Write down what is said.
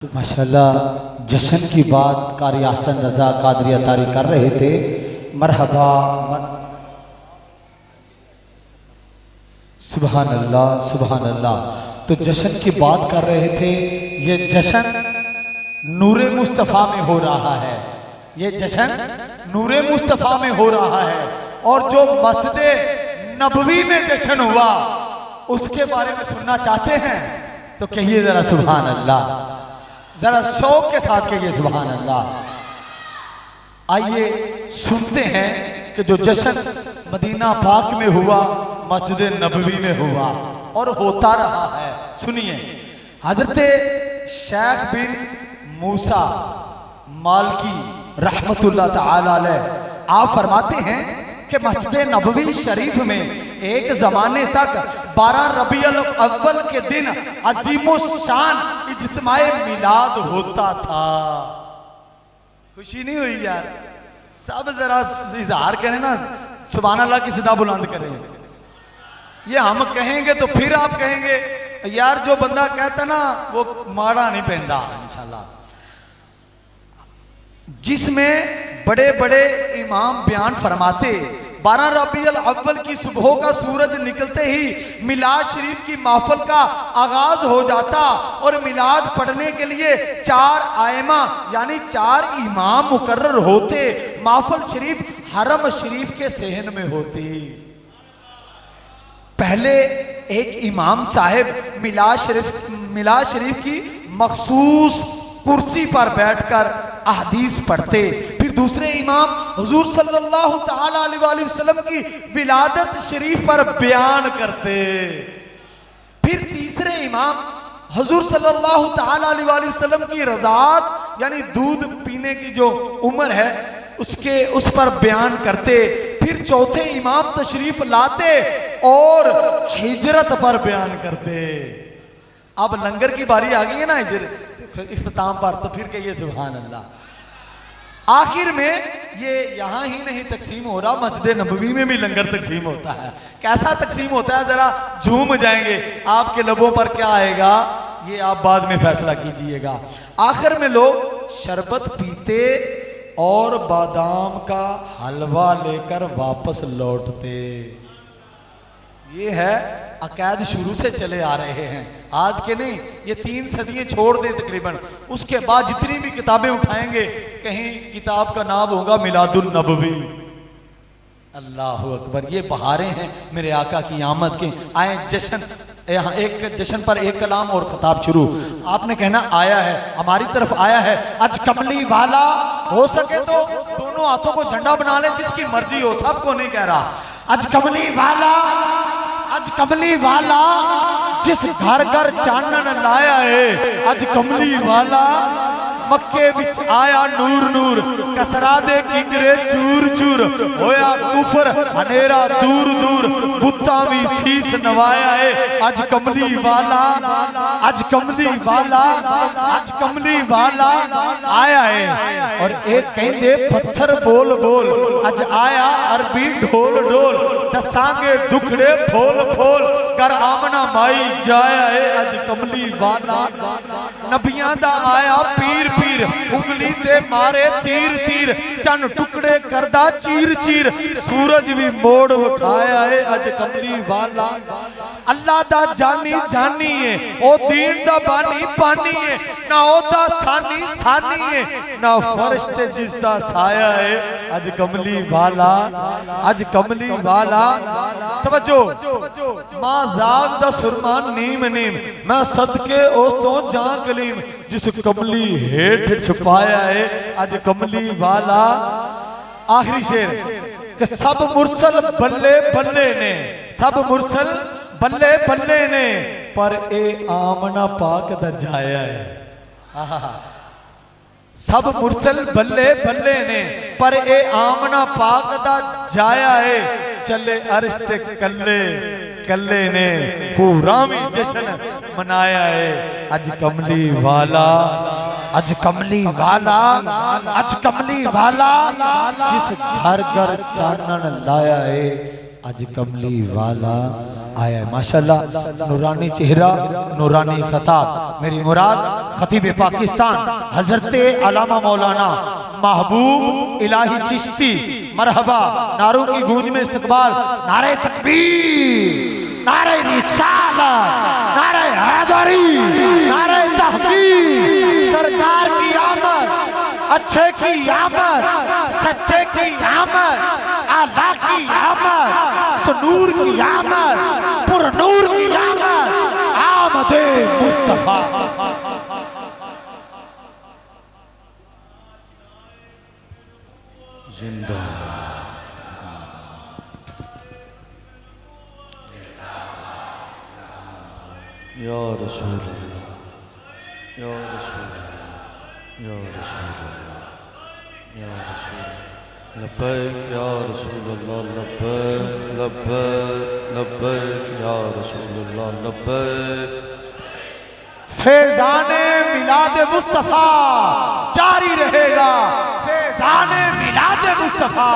तो माशाल्लाह जश्न की बात कारी आसन रजा कादरी अतारी कर रहे थे। मरहबा सुभान अल्लाह सुभान अल्लाह। तो जश्न की बात कर रहे थे। ये जश्न नूरे मुस्तफ़ा में हो रहा है, ये जश्न नूरे मुस्तफ़ा में हो रहा है। और जो मस्जिद नबवी में जश्न हुआ उसके बारे में सुनना चाहते हैं तो कहिए जरा सुभान अल्लाह, जरा शौक के साथ कहिए सुभान अल्लाह। आइए सुनते हैं कि जो जश्न मदीना पाक में हुआ मस्जिद नबवी में हुआ और होता रहा है। सुनिए, हजरत शेख बिन मूसा मालकी रहमतुल्लाह ताला अलैह आप फरमाते हैं कि मस्जिद नबवी शरीफ में एक जमाने तक 12 रबीउल अव्वल के दिन अजीमो शान इज्तिमाए मिलाद होता था। खुशी नहीं हुई यार? सब जरा इजहार करें ना, सुभान अल्लाह की सदा बुलंद करें। ये हम कहेंगे तो फिर आप कहेंगे यार जो बंदा कहता ना वो माड़ा नहीं पहनता। इंशाल्लाह जिसमें बड़े बड़े इमाम बयान फरमाते 12 रबीउल अव्वल की सुबह का सूरज निकलते ही मिलाद शरीफ की महफिल का आगाज हो जाता और मिलाद पढ़ने के लिए 4 आइमा यानी 4 इमाम मुकर्रर होते। महफिल शरीफ हरम शरीफ के सहन में होती। पहले एक इमाम साहिब मिलाद शरीफ की मखसूस कुर्सी पर बैठकर अहदीस पढ़ते। फिर दूसरे इमाम हुजूर सल्लल्लाहु ताला अलैहि वसल्लम की विलादत शरीफ पर बयान करते। फिर तीसरे इमाम हुजूर सल्लल्लाहु ताला अलैहि वसल्लम की रज़ात यानी दूध पीने की जो उम्र है उस पर बयान करते। फिर चौथे इमाम तशरीफ लाते और हिजरत पर बयान करते। अब लंगर की बारी आ गई है ना इख्तिताम पर, तो फिर कहिए सुभान अल्लाह। आखिर में ये यहां ही नहीं तकसीम हो रहा, मस्जिद नबवी में भी लंगर तकसीम होता है। कैसा तकसीम होता है जरा झूम जाएंगे। आपके लबों पर क्या आएगा ये आप बाद में फैसला कीजिएगा। आखिर में लोग शरबत पीते और बादाम का हलवा लेकर वापस लौटते। ये है अकायद शुरू से चले आ रहे हैं, आज के नहीं। ये 3 सदियां छोड़ दें तकरीबन, उसके बाद जितनी भी किताबें उठाएंगे कहीं किताब का नाम होगा मिलादुन नबवी। अल्लाह अकबर। ये बहारें हैं मेरे आका की आमद के। आए जश्न, यहाँ एक जश्न पर एक कलाम और खिताब शुरू। आपने कहना आया है, हमारी तरफ आया है। आज कमली वाला हो सके तो दोनों हाथों को झंडा बना ले, जिसकी मर्जी हो, सबको नहीं कह रहा। आज कमली वाला, आज कमली वाला जिस घर घर चानन लाया है। आज कमली वाला मक्के विच आया नूर नूर, कसरा दे किंगरे चूर चूर, होया कुफर हनेरा दूर दूर, बुत्ता भी शीस नवाया है। आज कमली वाला, आज कमली वाला, आज कमली वाला आया है। और एक कहते पत्थर बोल बोल, आज आया अरबी ढोल ढोल, दसांगे दुखड़े फोल फोल, कर आमना माई जाया है। आज कमली वाला नबियां दा आया पीर पीर, उंगली ते मारे तीर तीर, चन टुकड़े करदा चीर चीर, सूरज भी मोड़ विखाया है। अज कमली वाला अल्लाह दा जानी जानी है, ओ दीन दा बानी बानी है, ना ओदा सानी सानी है, ना फर्श ते जिसदा साया है। अज कमली वाला, अज कमली वाला। तवज्जो, मां जाग दा सुरमान नीम नीम, मैं सदके उस तो जां कलीम, जिस कमली हेठ छुपाया है। आज कमली वाला। आखिरी शेर कि सब मुरसल बल्ले बल्ले ने, सब मुरसल बल्ले बल्ले ने, पर ए आमना पाक दा जाया है। सब मुरसल बल्ले बल्ले ने, पर ए आमना पाक दा जाया है। चले अर्श ते कल्ले कल्ले ने, हुरामी जश्न मनाया है। आज कमली वाला, आज कमली वाला, आज कमली वाला जिस घर घर चानन लाया है। आज कमली वाला आया है। माशाल्लाह, नूरानी चेहरा, नूरानी खताब। मेरी मुराद खतीब पाकिस्तान हजरत अलामा मौलाना महबूब इलाही चिश्ती, मरहबा, नारों की गूंज में इस्तकबाल, नारे तकबीर, नारे रिसालत, नारे हैदरी, नारे तहकीर, सरकार की आमद, अच्छे की आमद, सच्चे की आमद, आला की आमद, सुनूर की आमद, पुरनूर की आमद, आमदे मुस्तफा। जिंदा या रसूल, या रसूल, या रसूल, या रसूल, लब्बैक या रसूल अल्लाह, लब्बैक लब्बैक लब्बैक या रसूल अल्लाह, लब्बैक। फैजाने मिलाद मुस्तफा जारी रहेगा, फैजाने मिलाद मुस्तफा।